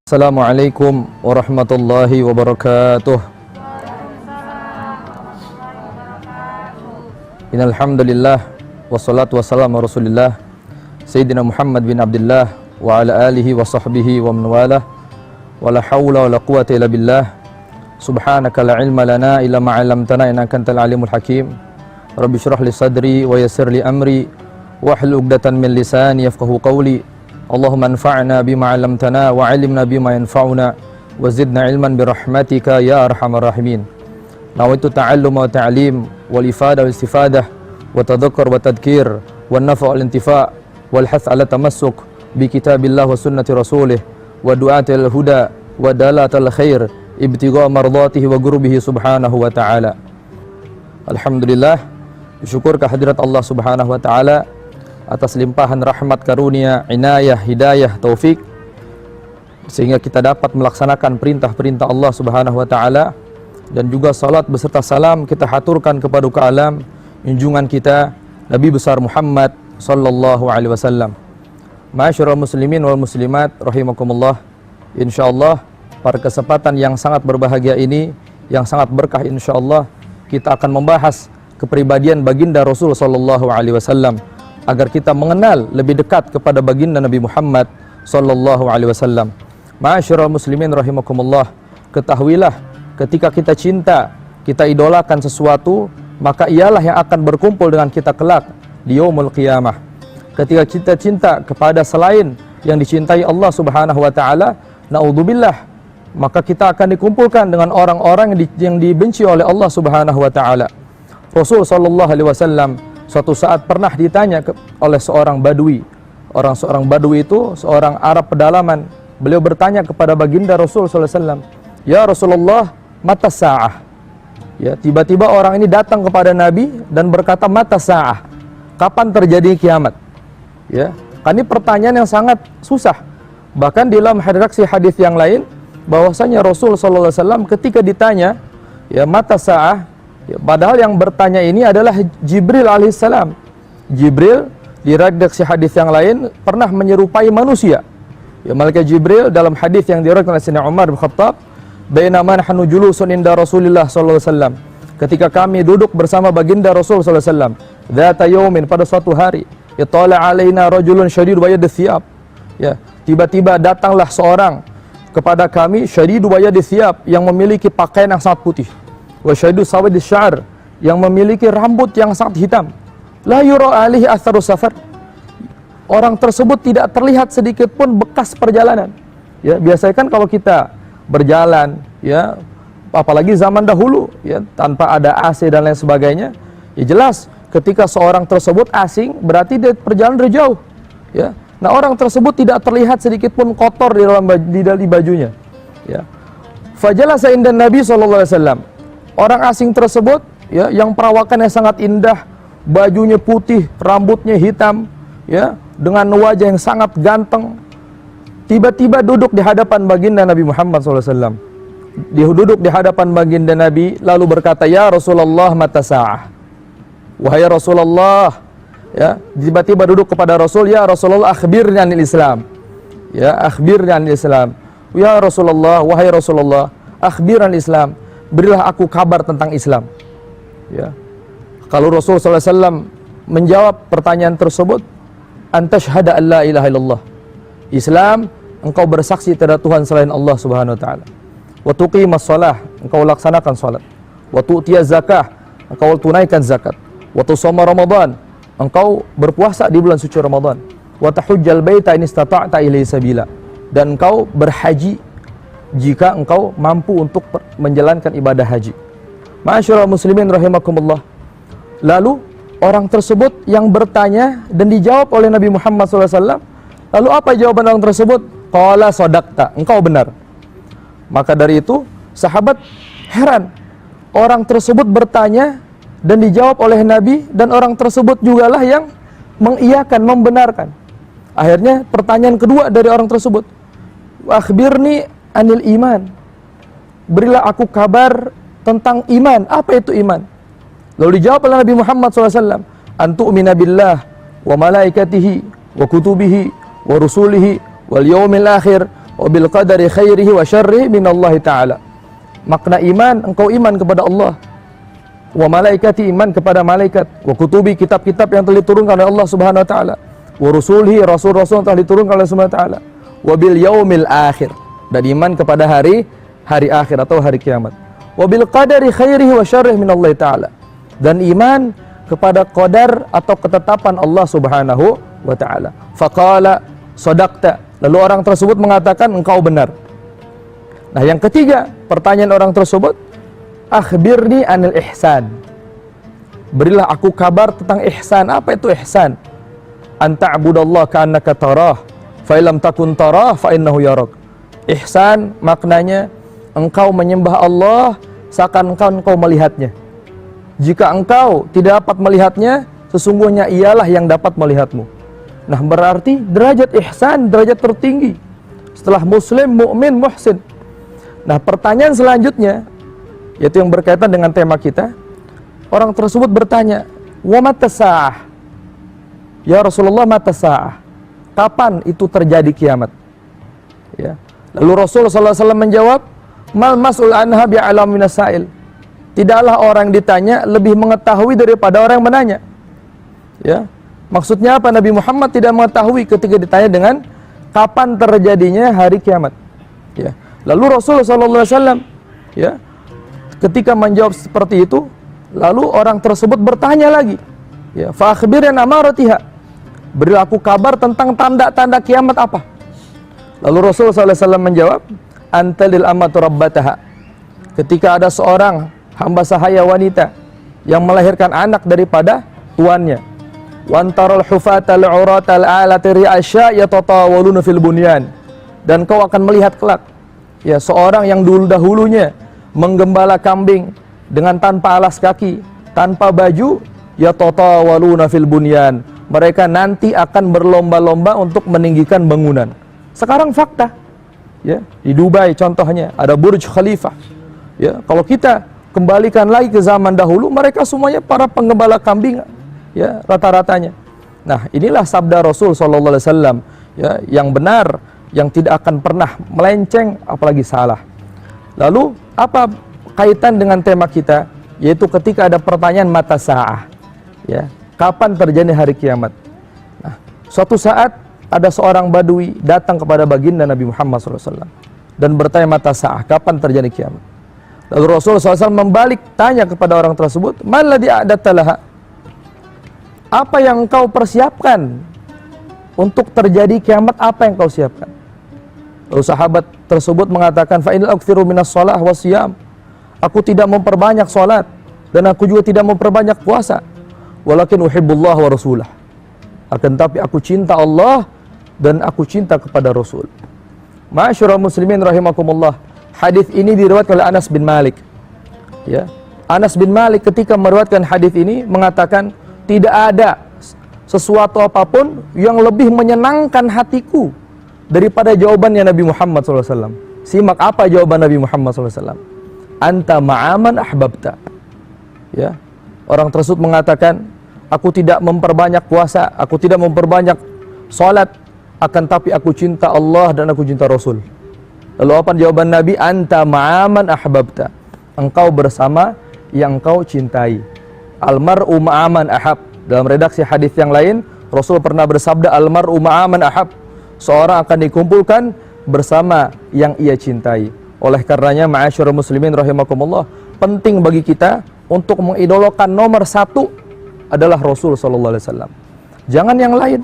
Assalamualaikum warahmatullahi wabarakatuh. Innal hamdalillah wassalatu wassalamu ala Rasulillah Sayyidina Muhammad bin Abdullah wa ala alihi wa sahbihi wa man walah. Wala haula wala quwwata illa billah. Subhanaka la ilma lana illa ma 'allamtana innaka antal alimul hakim. Rabbi shrah li sadri wa yassir li amri wahlul 'uqdatan min lisani yafqahu qawli. Allahumma anfa'na bima 'allamtana wa 'allimna bima yanfa'una wa zidna ilman birahmatika ya arhamar rahimin. Nawaitu ta'allum wa ta'lim wal ifadah wal istifadah wa tadhakkar wa tadhkir wan nafa' wal intifa' wal hath 'ala tamassuk bi kitabillah wa sunnati rasulih wa du'atil huda wa dalatal khair ibtigha mardatihi wa qurbihi subhanahu wa ta'ala. Alhamdulillah, bersyukur kehadirat Allah subhanahu wa ta'ala atas limpahan rahmat, karunia, inayah, hidayah, taufik, sehingga kita dapat melaksanakan perintah-perintah Allah subhanahu wa ta'ala. Dan juga salat beserta salam kita haturkan kepada alam junjungan kita Nabi besar Muhammad sallallahu alaihi wasallam. Ma'asyiral muslimin wal muslimat rahimakumullah. Insyaallah pada kesempatan yang sangat berbahagia ini, yang sangat berkah, insyaallah kita akan membahas kepribadian baginda Rasul sallallahu alaihi wasallam agar kita mengenal lebih dekat kepada baginda Nabi Muhammad sallallahu alaihi wasallam. Ma'asyiral muslimin rahimakumullah, ketahuilah ketika kita cinta, kita idolakan sesuatu, maka ialah yang akan berkumpul dengan kita kelak di yaumul qiyamah. Ketika kita cinta kepada selain yang dicintai Allah subhanahu wa ta'ala, na'udzubillah, maka kita akan dikumpulkan dengan orang-orang yang dibenci oleh Allah subhanahu wa ta'ala. Rasul sallallahu alaihi wasallam suatu saat pernah ditanya oleh seorang badui. Seorang badui itu seorang Arab pedalaman. Beliau bertanya kepada baginda Rasul sallallahu alaihi wasallam, "Ya Rasulullah, mata sa'ah?" Ya, tiba-tiba orang ini datang kepada Nabi dan berkata, "Mata sa'ah?" Kapan terjadi kiamat? Ya, kan ini pertanyaan yang sangat susah. Bahkan di dalam hadis yang lain bahwasanya Rasul sallallahu alaihi wasallam ketika ditanya, ya, mata sa'ah, ya, padahal yang bertanya ini adalah Jibril alaihissalam. Jibril di redaksi hadis yang lain pernah menyerupai manusia. Ya, malaikat Jibril dalam hadis yang diriwayatkan oleh Sayyidina Umar bin Khattab, "Bainama nahnu julusun inda Rasulillah sallallahu alaihi wasallam." Ketika kami duduk bersama baginda Rasul sallallahu alaihi wasallam, dzata yaumin, pada suatu hari, itala alaina rajulun syadid bayad thiyab. Ya, tiba-tiba datanglah seorang kepada kami syadid bayad thiyab, yang memiliki pakaian yang sangat putih. Wa syadid sawad sya'r, yang memiliki rambut yang sangat hitam. La yura alaihi atharu safar. Orang tersebut tidak terlihat sedikit pun bekas perjalanan. Ya, biasanya kan kalau kita berjalan, ya, apalagi zaman dahulu, ya, tanpa ada AC dan lain sebagainya, ya jelas ketika seorang tersebut asing berarti dia perjalanan dari jauh. Ya, nah orang tersebut tidak terlihat sedikit pun kotor di bajunya. Ya, fajalasa indan Nabi sallallahu alaihi wasallam. Orang asing tersebut, ya, yang perawakannya sangat indah, bajunya putih, rambutnya hitam, ya, dengan wajah yang sangat ganteng, tiba-tiba duduk di hadapan baginda Nabi Muhammad SAW. Dia duduk di hadapan baginda Nabi lalu berkata, "Ya Rasulullah, mata sa'ah?" Wahai Rasulullah, ya, tiba-tiba duduk kepada Rasul, "Ya Rasulullah, akhbirni anil Islam." Ya, akhbirni anil Islam. "Ya Rasulullah, wahai Rasulullah, akhbirni anil Islam." Berilah aku kabar tentang Islam. Ya. Kalau Rasul sallallahu alaihi wasallam menjawab pertanyaan tersebut, "Antashhada an la ilaha illallah." Islam, engkau bersaksi tiada Tuhan selain Allah subhanahu wa ta'ala. Wa tuqimas shalah, engkau laksanakan salat. Wa tu'tiyaz zakah, engkau tunaikan zakat. Wa tusoma Ramadan, engkau berpuasa di bulan suci Ramadan. Wa tahujjal baita in istata'ta ilaihi sabila, dan engkau berhaji jika engkau mampu untuk menjalankan ibadah haji. Ma'asyiral muslimin rahimakumullah. Lalu orang tersebut yang bertanya dan dijawab oleh Nabi Muhammad SAW, lalu apa jawaban orang tersebut? Qala sadaqta, engkau benar. Maka dari itu sahabat heran, orang tersebut bertanya dan dijawab oleh Nabi, dan orang tersebut jugalah yang mengiyakan, membenarkan. Akhirnya pertanyaan kedua dari orang tersebut, "Akhbirni anil iman." Berilah aku kabar tentang iman. Apa itu iman? Lalu dijawab oleh Nabi Muhammad SAW, "Antu'mina billah wa malaikatihi wa kutubihi wa rusulihi wal yaumil akhir wa bil qadari khairihi wa syarrihi minallahi ta'ala. Makna iman, engkau iman kepada Allah, wa malaikati, iman kepada malaikat, wa kutubi, kitab-kitab yang telah diturunkan oleh Allah Subhanahu wa taala, wa rusulihi, rasul-rasul yang telah diturunkan oleh Allah Subhanahu wa taala, wa bil yaumil akhir, dan iman kepada hari akhir atau hari kiamat, wa bil qadari khairihi wa syarrihi minallahi ta'ala, dan iman kepada qadar atau ketetapan Allah Subhanahu wa taala. Faqala sadaqta, lalu orang tersebut mengatakan engkau benar. Nah, yang ketiga, pertanyaan orang tersebut, akhbirni anil ihsan, berilah aku kabar tentang ihsan. Apa itu ihsan? Anta'budallaha ka'annaka tarah, fa illam takun tarah fa innahu yarak. Ihsan maknanya engkau menyembah Allah seakan engkau melihatnya. Jika engkau tidak dapat melihatnya, sesungguhnya ialah yang dapat melihatmu. Nah, berarti derajat ihsan, derajat tertinggi setelah muslim, mukmin, muhsin. Nah, pertanyaan selanjutnya, yaitu yang berkaitan dengan tema kita, orang tersebut bertanya, wa mata sa'ah, ya Rasulullah, mata sa'ah, kapan itu terjadi kiamat? Ya. Lalu Rasulullah SAW menjawab, mal mas'ul anha bi'alam minas sa'il, tidaklah orang ditanya lebih mengetahui daripada orang yang menanya. Ya. Maksudnya apa? Nabi Muhammad tidak mengetahui ketika ditanya dengan kapan terjadinya hari kiamat. Ya. Lalu Rasulullah SAW, ya, ketika menjawab seperti itu, lalu orang tersebut bertanya lagi, ya, fa akhbirna amaratiha, berilah aku kabar tentang tanda-tanda kiamat apa. Lalu Rasulullah SAW menjawab, antalil amatu rabbataha, ketika ada seorang hamba sahaya wanita yang melahirkan anak daripada tuannya, wantarul hufatal uratal alati ri'asya yatatawaluna fil bunyan, dan kau akan melihat kelak, ya, seorang yang dahulunya menggembala kambing dengan tanpa alas kaki, tanpa baju, ya tatawaluna fil bunyan, mereka nanti akan berlomba-lomba untuk meninggikan bangunan. Sekarang fakta, ya, di Dubai contohnya ada Burj Khalifah. Ya, kalau kita kembalikan lagi ke zaman dahulu, mereka semuanya para penggembala kambing, ya, rata-ratanya. Nah, inilah sabda Rasul sallallahu alaihi wasallam, ya, yang benar, yang tidak akan pernah melenceng apalagi salah. Lalu apa kaitan dengan tema kita, yaitu ketika ada pertanyaan mata sa'ah, ya, kapan terjadi hari kiamat? Nah, suatu saat ada seorang badui datang kepada baginda Nabi Muhammad SAW dan bertanya mata sa'ah, kapan terjadi kiamat? Lalu Rasulullah SAW membalik tanya kepada orang tersebut, maladhi a'datta laha, apa yang kau persiapkan untuk terjadi kiamat, apa yang kau siapkan? Lalu sahabat tersebut mengatakan, fa inal akthiru minas shalah wasiyam, aku tidak memperbanyak salat dan aku juga tidak memperbanyak puasa, walakin uhibbullah wa rasulah, akan tapi aku cinta Allah dan aku cinta kepada Rasul. Ma'asyiral muslimin rahimakumullah, hadis ini diriwayatkan oleh Anas bin Malik. Ya, Anas bin Malik ketika meriwayatkan hadis ini mengatakan, tidak ada sesuatu apapun yang lebih menyenangkan hatiku daripada jawabannya Nabi Muhammad SAW. Simak apa jawaban Nabi Muhammad SAW. Anta ma'aman ahbabta. Ya, orang tersebut mengatakan, aku tidak memperbanyak puasa, aku tidak memperbanyak salat, akan tapi aku cinta Allah dan aku cinta Rasul. Lalu apa jawaban Nabi? Anta ma'aman ahbabta, engkau bersama yang engkau cintai. Almar'u ma'aman ahab. Dalam redaksi hadis yang lain, Rasul pernah bersabda, almar'u ma'aman ahab, seorang akan dikumpulkan bersama yang ia cintai. Oleh karenanya, ma'asyiral muslimin rahimakumullah, penting bagi kita untuk mengidolakan nomor satu adalah Rasul sallallahu alaihi wasallam. Jangan yang lain.